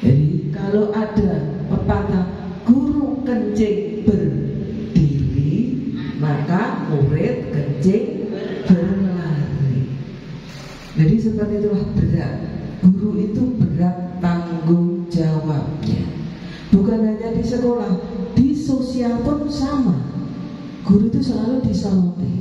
Jadi kalau ada pepatah guru kencing berdiri, maka murid kencing berlari. Jadi seperti itulah berat. Guru itu berat tanggung jawabnya. Bukan hanya di sekolah, di sosial pun sama. Guru itu selalu disoroti.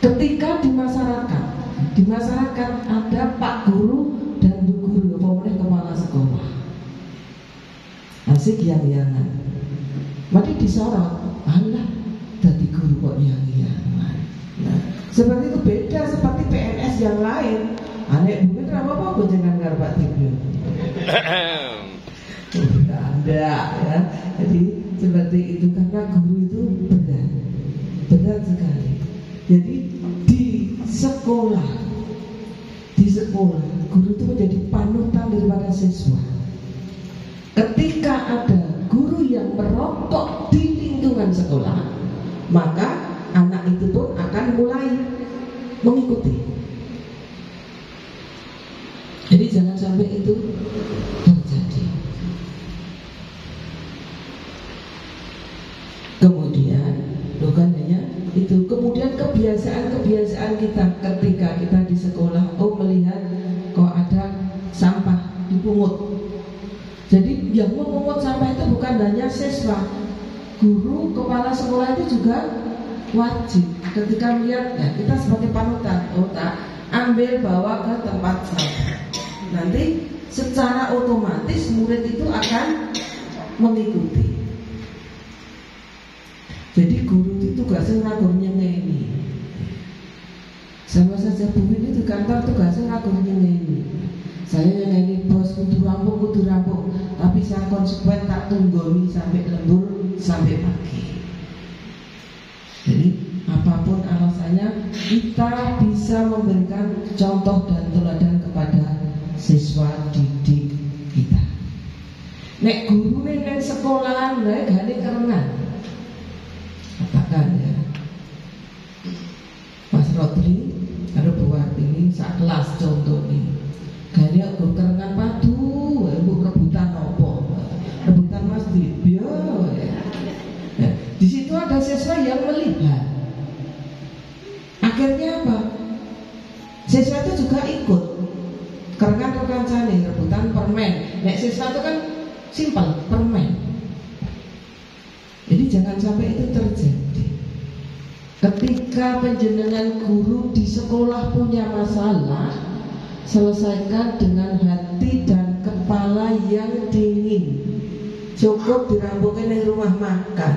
Ketika di masyarakat ada Pak Guru dan Bu Guru, pokoknya kepala sekolah. Asik yang-yangan. Mati disorot, alah, jadi guru kok yang-yangan. Nah, seperti itu beda seperti PNS yang lain. Anek mungkin apa-apa gue jangan ngarep tidur. Ada ya. Jadi seperti itu karena guru itu berat sekali. Jadi di sekolah guru itu menjadi panutan daripada siswa. Ketika ada guru yang merokok di lingkungan sekolah, maka anak itu pun akan mulai mengikuti. Jadi jangan sampai itu terjadi. Kemudian bukan hanya itu, kemudian kebiasaan kita ketika kita di sekolah, melihat kok ada sampah dipungut. Jadi yang memungut sampah itu bukan hanya siswa, guru, kepala sekolah itu juga wajib. Ketika melihat, ya, kita sebagai panutan, tak ambil bawa ke tempat sampah. Nanti secara otomatis murid itu akan mengikuti. Jadi guru itu tugasnya ngagurnya ini. Sama saja Bu ini di kantor tugasnya ngagurnya ini. Saya yang ini bos kudu rampung, tapi saya konsekuen tak tunggoni sampai lembur sampai pagi. Jadi apapun alasannya, kita bisa memberikan contoh dan teladan kepada siswa didik kita. Nek guru nek sekolahan nek gane kerengan. Katakan ya, Mas Rodri karo Bu Wartini sak kelas contoh nih. Gane kok kerengan padu, ibu rebutan opo? Rebutan Mas Dibyo ya. Nah, di situ ada siswa yang melihat. Akhirnya apa? Siswa itu juga ikut. Kerengan kancane rebutan permen. Nek siswa itu kan simpel, permen. Jadi jangan sampai itu terjadi. Ketika penjenengan guru di sekolah punya masalah, selesaikan dengan hati dan kepala yang dingin. Cukup dirampungin di rumah makan.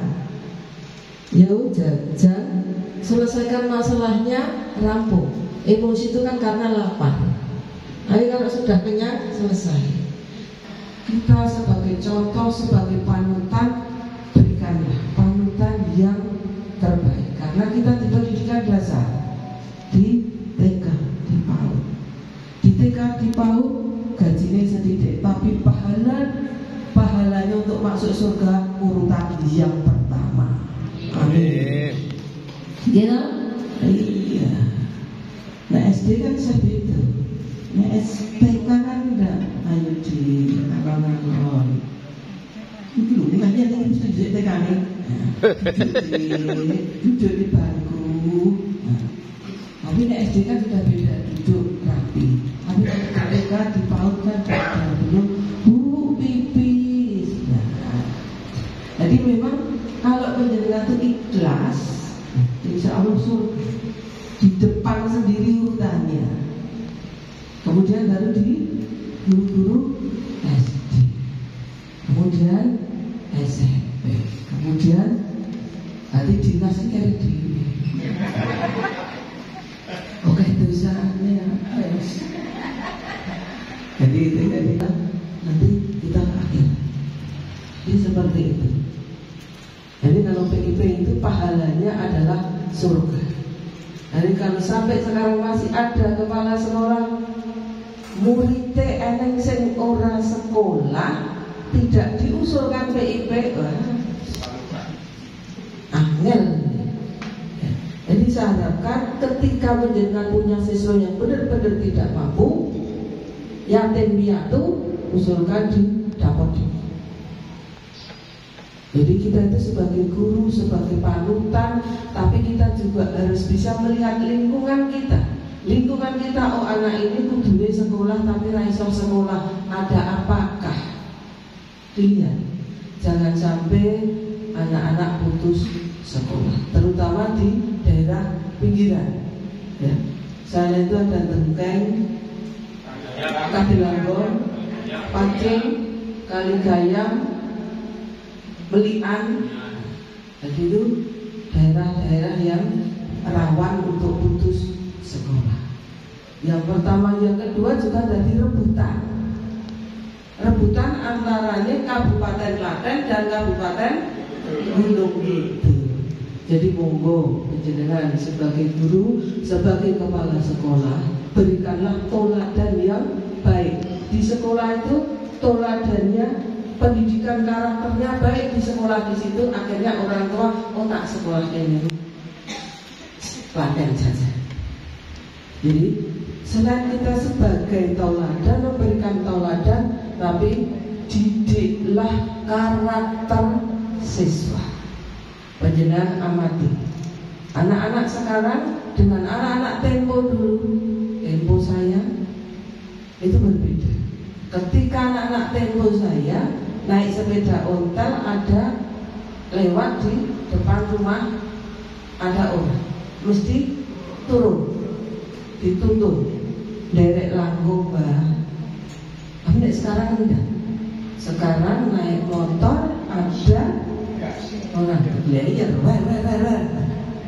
Yo jajan, selesaikan masalahnya, rampung. Emosi itu kan karena lapar. Tapi kalau sudah kenyang, selesai. Kita sebagai contoh, sebagai panutan, berikanlah panutan yang terbaik. Karena kita di pendidikan dasar, di TK, di PAUD. Di TK, di PAUD, gajinya sedikit, tapi pahalanya untuk masuk surga urutan yang pertama. Amin. Iya. Nah SD kan seperti itu. Nah SPK kan enggak. Ayo di alon-alon. Itu loh, makanya yang bisa di TK nih. Duduk di bangku. Tapi di SD kan sudah beda, duduk rapi. Tapi di TK di PAUD kan beda dulu. Pipis. Jadi memang kalau penjenengan itu ikhlas, insya Allah surga. Di depan sendiri urutannya. Kemudian baru di guru-guru SD, kemudian SMP, kemudian nanti dinas ini di. Oke, tulisannya. Jadi itu kita nanti kita akhir. Jadi seperti itu. Jadi kalau PIP itu pahalanya adalah surga. Jadi kalau sampai sekarang masih ada kepala sekolah muridnya eneng sing ora sekolah tidak diusulkan PIP, angel. Jadi saya harapkan ketika menjenengan punya siswa yang benar-benar tidak mampu, yatim piatu, usulkan di dapur. Jadi kita itu sebagai guru, sebagai panutan, tapi kita juga harus bisa melihat lingkungan kita. Lingkungan kita, oh anak ini kudune sekolah tapi ra iso sekolah, ada apakah? Lihat, jangan sampai anak-anak putus sekolah, terutama di daerah pinggiran. Ya, sana itu ada Tengkeng, Kadilangon, Pacing, Kaligayam, Belian. Jadi itu daerah-daerah yang rawan untuk putus sekolah. Yang pertama, yang kedua juga jadi rebutan. Rebutan antaranya Kabupaten Klaten dan Kabupaten Gunung Kidul. Jadi monggo panjenengan sebagai guru, sebagai kepala sekolah, berikanlah teladan yang baik. Di sekolah itu teladannya, pendidikan karakternya baik di sekolah, di situ akhirnya orang tua tak sekolah ini Klaten saja. Jadi selain kita sebagai tauladan, memberikan tauladan, tapi didiklah karakter siswa. Panjenengan amati anak-anak sekarang dengan anak-anak tempo dulu, tempo saya itu berbeda. Ketika anak-anak tempo saya naik sepeda ontel, ada lewat di depan rumah, ada orang mesti turun, dituntun, derek langkung bah. Tapi sekarang enggak. Sekarang naik motor ada orang berlayar,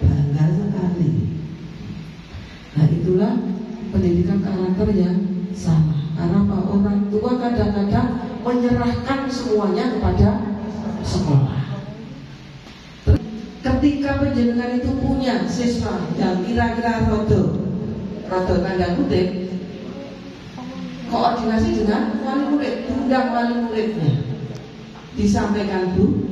bangga sekali. Nah itulah pendidikan karakter yang sama. Karena orang tua kadang-kadang menyerahkan semuanya kepada sekolah. Ketika panjenengan itu punya siswa yang kira-kira rodo tanda kutip, koordinasi dengan wali murid, undang wali muridnya, disampaikan, Bu,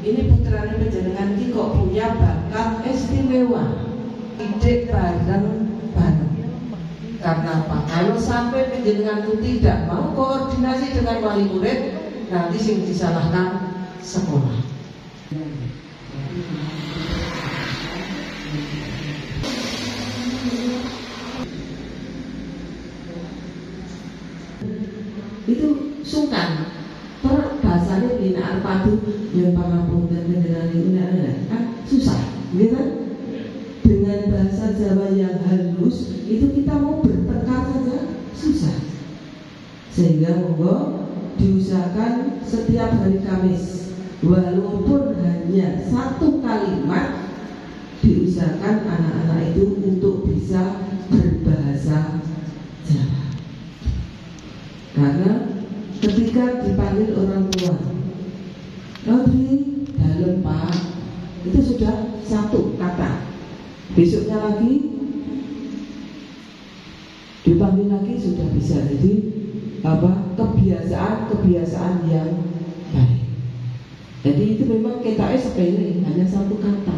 ini putranya panjenengan ini kok punya bakat istimewa, didik bareng-bareng. Karena apa? Kalau sampai panjenengan itu tidak mau koordinasi dengan wali murid, nanti sing disalahkan sekolah. Itu sungkan. Bahasanya binaan padu yang pangapunten dengan ini kan susah, gitu kan? Dengan bahasa Jawa yang halus itu kita mau bertengkar saja susah. Sehingga monggo diusahakan setiap hari Kamis, walaupun hanya satu kalimat, diusahakan anak-anak itu untuk bisa berbahasa Jawa. Karena ketika dipanggil orang tua, Rodri, dalam Pak, itu sudah satu kata. Besoknya lagi dipanggil lagi sudah bisa. Jadi kebiasaan yang baik. Jadi itu memang kita sepele, hanya satu kata,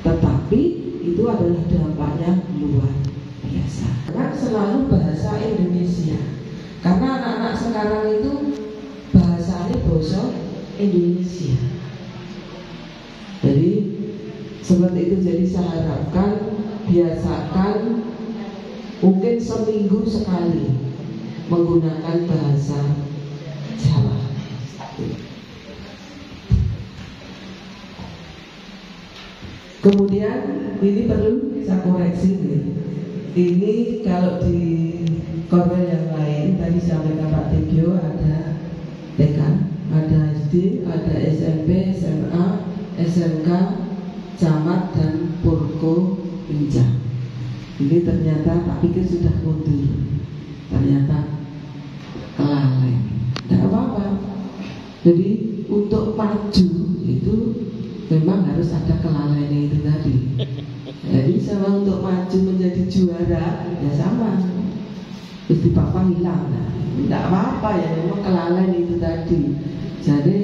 tetapi itu adalah dampaknya luar biasa. Kan selalu bahasa Indonesia. Karena anak-anak sekarang itu bahasanya bahasa Indonesia. Jadi seperti itu. Jadi saya harapkan biasakan mungkin seminggu sekali menggunakan bahasa Jawa. Kemudian ini perlu saya koreksi nih. Ini kalau di korel yang lain tadi sampaikan Pak Tegio, ada TK, ada SD, ada SMP, SMA, SMK, Camat dan Purko Pinjam. Ini ternyata tak pikir sudah mundur, ternyata kelalaian. Tidak apa-apa. Jadi untuk maju itu memang harus ada kelalaian itu tadi. Jadi sama untuk maju menjadi juara ya sama. Terus di papa hilang, nah, tidak apa-apa ya, memang kelalaian itu tadi. Jadi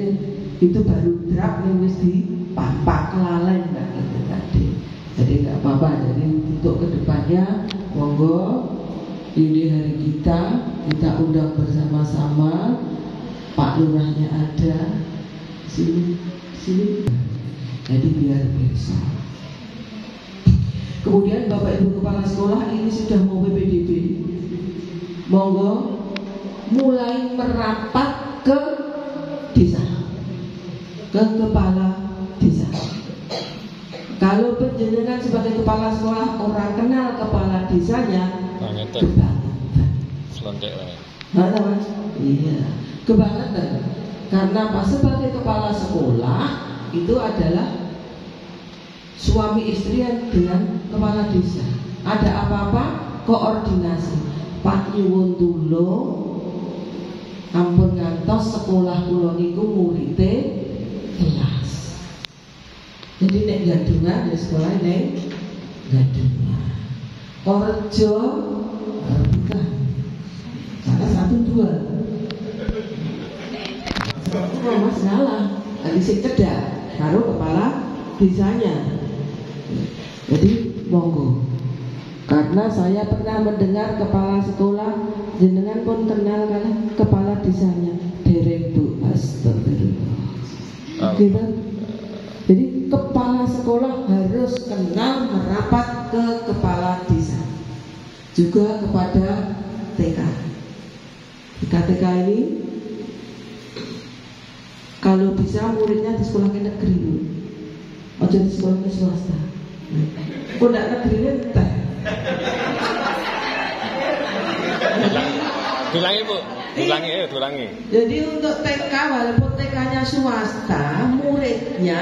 itu baru drag yang mesti papa kelalaian nah, itu tadi. Jadi tidak apa-apa. Jadi untuk kedepannya monggo ini hari kita undang bersama-sama Pak Lurahnya ada, sini. Jadi biar besok. Kemudian Bapak Ibu Kepala Sekolah ini sudah mau PPDB, monggo mulai merapat ke desa, ke kepala desa. Kalau penjenengan sebagai kepala sekolah orang kenal kepala desanya, kebangetan. Iya, kebangetan. Karena pas sebagai kepala sekolah itu adalah suami istri dengan kepala desa. Ada apa-apa koordinasi. Pak nyuwun tulung, ampun ngantos sekolah kula niku muridé kelas. Jadi nek gadungan ya sekolah nek gadungan. Korjo bukan. Karena 1 2. Oh, masalah. Tadi sing cedak karo kepala desanya. Jadi monggo. Karena saya pernah mendengar kepala sekolah jenengan pun kenal kan kepala desanya. Dereng Bu, astagfirullah. Gitu. Jadi kepala sekolah harus kenal merapat ke kepala desa. Juga kepada TK. TK ini kalau bisa muridnya di sekolah negeri dulu. Ojo di sekolah swasta. Kok ndak negeri teh. Dulangi Bu, dulangi. Jadi untuk TK walaupun TK-nya swasta, muridnya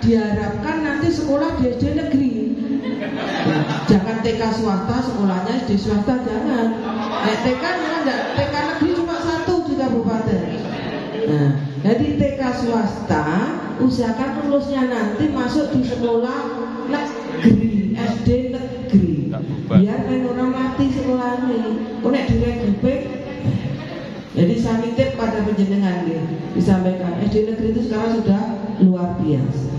diharapkan nanti sekolah di SD negeri. Jangan TK swasta, sekolahnya SD swasta jangan. TK enggak, TK negeri cuma 1 di kabupaten. Nah, jadi TK swasta usahakan lulusnya nanti masuk di sekolah negeri, SD negeri. Biar kan orang mati sekolah ini. Kok nek diregupin. Jadi saya titip pada penjenengan disampaikan SD negeri itu sekarang sudah luar biasa.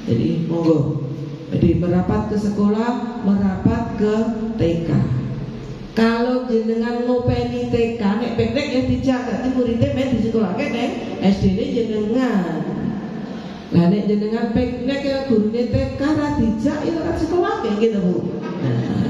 Jadi monggo. Jadi merapat ke sekolah, merapat ke TK. Kalau jenengan ngopeni TK, nek peknek ya dijaga, muridnya main di sekolah nek SD ini jenengan. Lah nek jenengan peknek ya gurune TK ra dijak ya ora sekolah kayak gitu Bu. Nah,